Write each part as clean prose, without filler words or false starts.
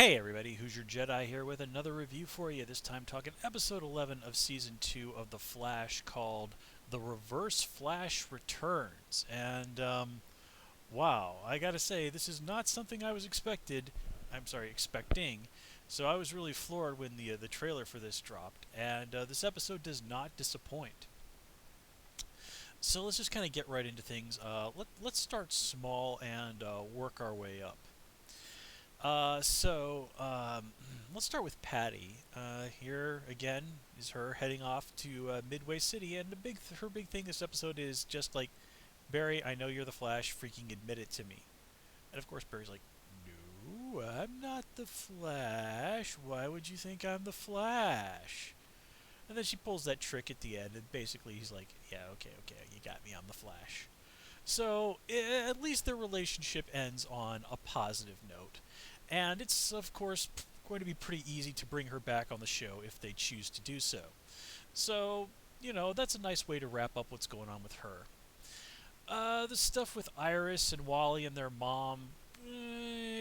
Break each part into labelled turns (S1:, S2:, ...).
S1: Hey everybody, who's your Jedi here with another review for you. This time talking episode 11 of season 2 of The Flash called The Reverse Flash Returns. And wow, I gotta say, this is not something I was expecting. So I was really floored when the trailer for this dropped, and this episode does not disappoint. So let's just kind of get right into things. Let's start small and work our way up. Let's start with Patty. Here again is her heading off to Midway City, and her big thing this episode is just like, Barry, I know you're the Flash. Freaking admit it to me. And of course Barry's like, No, I'm not the Flash. Why would you think I'm the Flash? And then she pulls that trick at the end, and basically he's like, Yeah, okay, you got me. I'm the Flash. So at least their relationship ends on a positive note. And it's, of course, going to be pretty easy to bring her back on the show if they choose to do so. So, that's a nice way to wrap up what's going on with her. The stuff with Iris and Wally and their mom,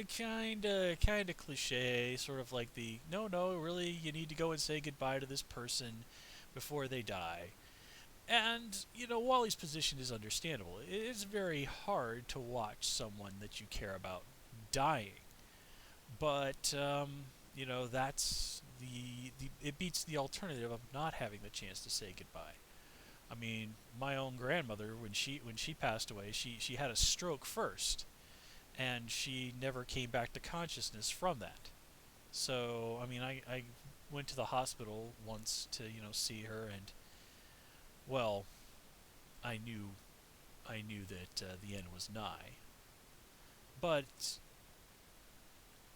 S1: kinda cliche. Sort of like the, no, really, you need to go and say goodbye to this person before they die. And, Wally's position is understandable. It's very hard to watch someone that you care about dying. But, that's it beats the alternative of not having the chance to say goodbye. I mean, my own grandmother, when she passed away, she had a stroke first, and she never came back to consciousness from that. So, I mean, I went to the hospital once to, see her, and, well, I knew I knew that the end was nigh. But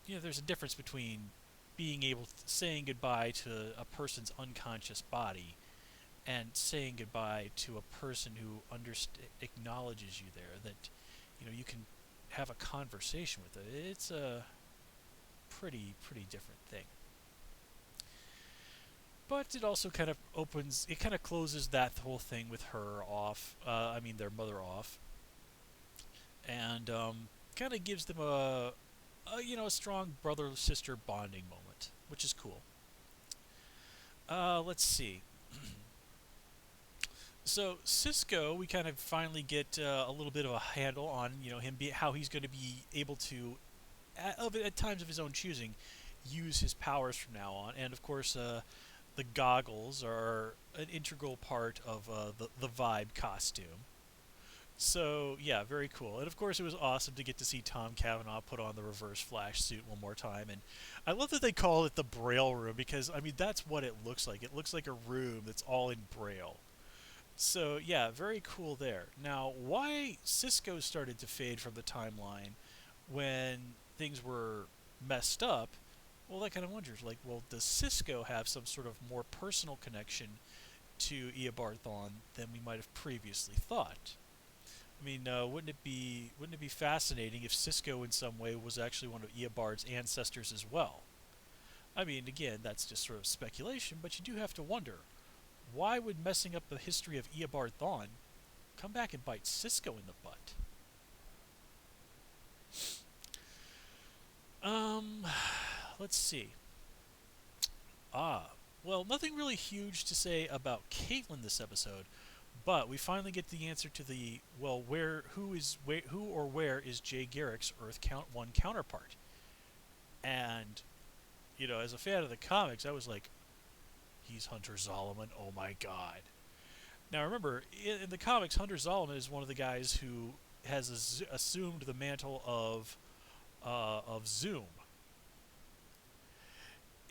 S1: there's a difference between being able to saying goodbye to a person's unconscious body and saying goodbye to a person who acknowledges you there, that you can have a conversation with it. It's a pretty different thing. But it also kind of closes that whole thing with her off. I mean, their mother off, and kind of gives them a strong brother sister bonding moment, which is cool. Let's see. So Cisco, we kind of finally get a little bit of a handle on how he's going to be able to, at times of his own choosing, use his powers from now on, and of course the goggles are an integral part of the Vibe costume. So yeah, very cool. And of course, it was awesome to get to see Tom Cavanaugh put on the Reverse Flash suit one more time. And I love that they call it the Braille room because I mean that's what it looks like. It looks like a room that's all in Braille. So yeah, very cool there. Now, why Cisco started to fade from the timeline when things were messed up? Well, that kind of wonders. Like, well, does Cisco have some sort of more personal connection to Eobard than we might have previously thought? I mean, wouldn't it be fascinating if Cisco in some way was actually one of Eobard's ancestors as well? I mean, again, that's just sort of speculation, but you do have to wonder, why would messing up the history of Eobard Thawne come back and bite Cisco in the butt? Um, let's see. Ah, well, nothing really huge to say about Caitlin this episode, but we finally get the answer to the, well, who or where is Jay Garrick's Earth Count One counterpart? And as a fan of the comics, I was like, he's Hunter Zolomon. Oh my god! Now remember, in the comics, Hunter Zolomon is one of the guys who has assumed the mantle of Zoom.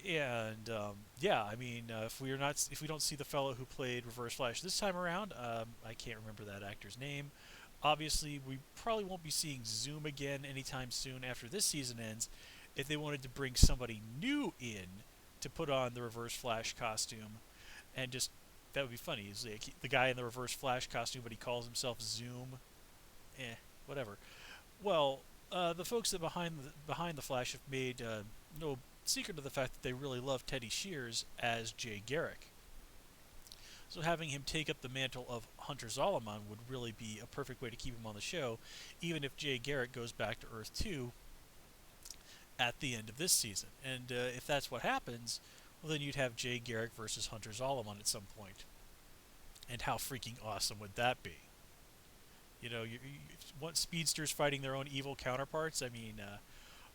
S1: And yeah, I mean, if we don't see the fellow who played Reverse Flash this time around, I can't remember that actor's name. Obviously, we probably won't be seeing Zoom again anytime soon after this season ends. If they wanted to bring somebody new in to put on the Reverse Flash costume, and just that would be funny. He's like the guy in the Reverse Flash costume, but he calls himself Zoom. Whatever. Well, the folks that behind the Flash have made no secret of the fact that they really love Teddy Shears as Jay Garrick. So having him take up the mantle of Hunter Zolomon would really be a perfect way to keep him on the show, even if Jay Garrick goes back to Earth 2 at the end of this season. And if that's what happens, well, then you'd have Jay Garrick versus Hunter Zolomon at some point. And how freaking awesome would that be? You know, you want speedsters fighting their own evil counterparts. I mean,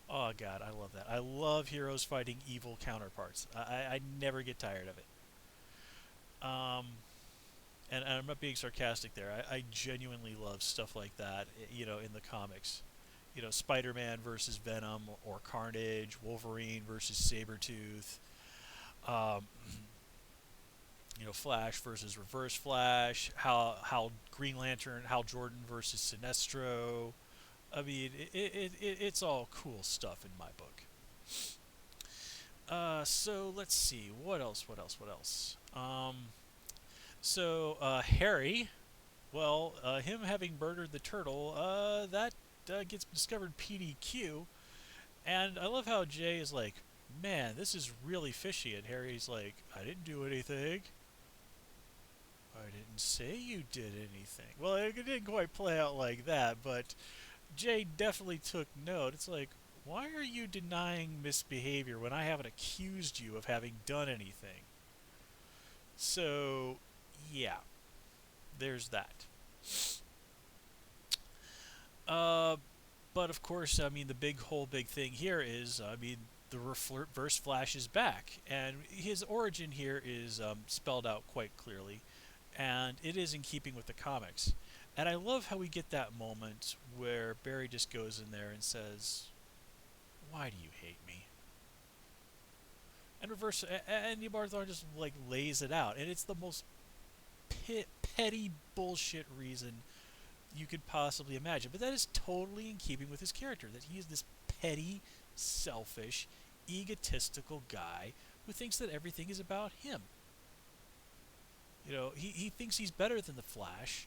S1: oh god, I love that. I love heroes fighting evil counterparts. I never get tired of it. Um, and I'm not being sarcastic there. I genuinely love stuff like that. You know, in the comics. You know, Spider-Man versus Venom or Carnage, Wolverine versus Sabretooth. Um, you know, Flash versus Reverse Flash. How Green Lantern, Hal Jordan versus Sinestro. I mean, it's all cool stuff in my book. So let's see. What else? What else? What else? Harry, well, him having murdered the turtle, that gets discovered PDQ. And I love how Jay is like, man, this is really fishy. And Harry's like, I didn't do anything. I didn't say you did anything. Well, it didn't quite play out like that, but Jay definitely took note. It's like, why are you denying misbehavior when I haven't accused you of having done anything? So, yeah, there's that. Uh, but of course, I mean, big thing here is, I mean, the reverse Flash is back, and his origin here is spelled out quite clearly, and it is in keeping with the comics. And I love how we get that moment where Barry just goes in there and says, "Why do you hate me?" And Barthor just like lays it out, and it's the most petty bullshit reason you could possibly imagine. But that is totally in keeping with his character, that he is this petty, selfish, egotistical guy who thinks that everything is about him. You know, he thinks he's better than the Flash,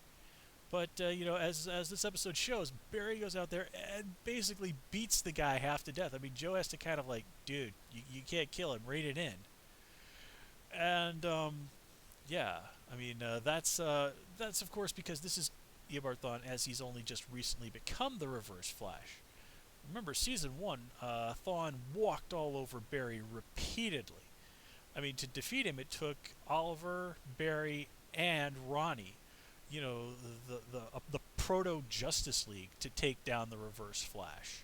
S1: but you know, as this episode shows, Barry goes out there and basically beats the guy half to death. I mean, Joe has to kind of like, dude, you can't kill him, rein it in. And yeah, I mean, that's of course because this is Eobard Thawne as he's only just recently become the Reverse Flash. Remember, season 1, Thawne walked all over Barry repeatedly. I mean, to defeat him, it took Oliver, Barry, and Ronnie. You know, the proto Justice League to take down the Reverse Flash.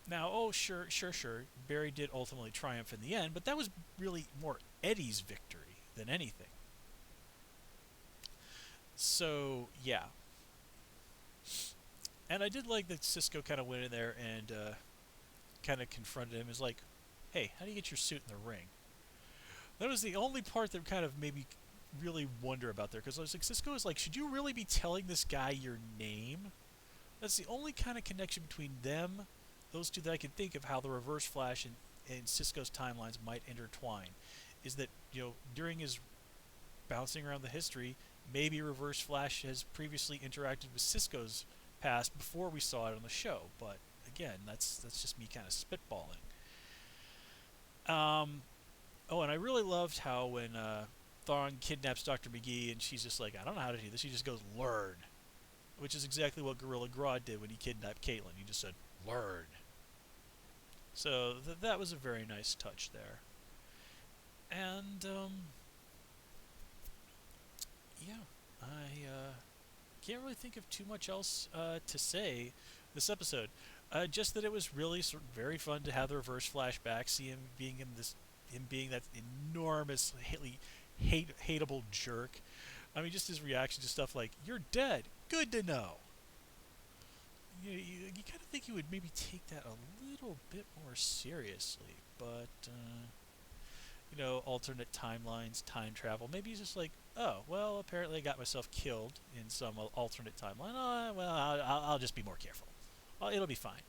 S1: Now, oh, sure, Barry did ultimately triumph in the end, but that was really more Eddie's victory than anything. So, yeah. And I did like that Cisco kind of went in there and kind of confronted him. Is like, hey, how do you get your suit in the ring? That was the only part that kind of made me really wonder about there, because I was like, Cisco is like, should you really be telling this guy your name? That's the only kind of connection between them, those two, that I can think of how the Reverse Flash and Cisco's timelines might intertwine. Is that, you know, during his bouncing around the history, maybe Reverse Flash has previously interacted with Cisco's past before we saw it on the show. But again, that's just me kind of spitballing. Oh, and I really loved how when Thawne kidnaps Dr. McGee and she's just like, I don't know how to do this. She just goes, learn. Which is exactly what Gorilla Grodd did when he kidnapped Caitlin. He just said, learn. So that was a very nice touch there. And, yeah, I can't really think of too much else to say this episode. Just that it was really sort of very fun to have the Reverse Flashback, see him being that enormous, hateable jerk. I mean, just his reaction to stuff like, "You're dead. Good to know." You kind of think he would maybe take that a little bit more seriously, but you know, alternate timelines, time travel. Maybe he's just like, oh, well, apparently I got myself killed in some alternate timeline. Oh, well, I'll just be more careful. Well, it'll be fine.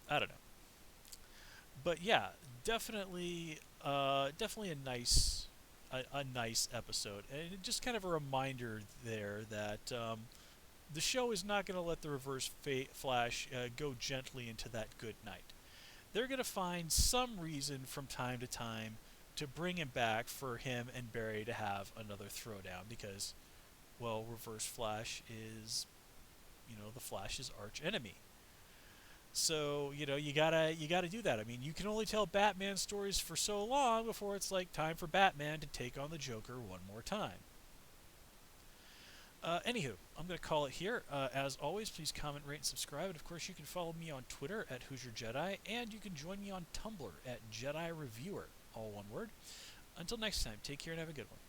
S1: I don't know. But yeah, definitely a nice episode, and just kind of a reminder there that the show is not going to let the Reverse Flash go gently into that good night. They're going to find some reason from time to time to bring him back for him and Barry to have another throwdown because, well, Reverse Flash is, you know, the Flash's arch enemy. So you gotta do that. I mean, you can only tell Batman stories for so long before it's like time for Batman to take on the Joker one more time. Anywho, I'm going to call it here. As always, please comment, rate, and subscribe. And of course, you can follow me on Twitter at Hoosier Jedi, and you can join me on Tumblr at Jedi Reviewer, all one word. Until next time, take care and have a good one.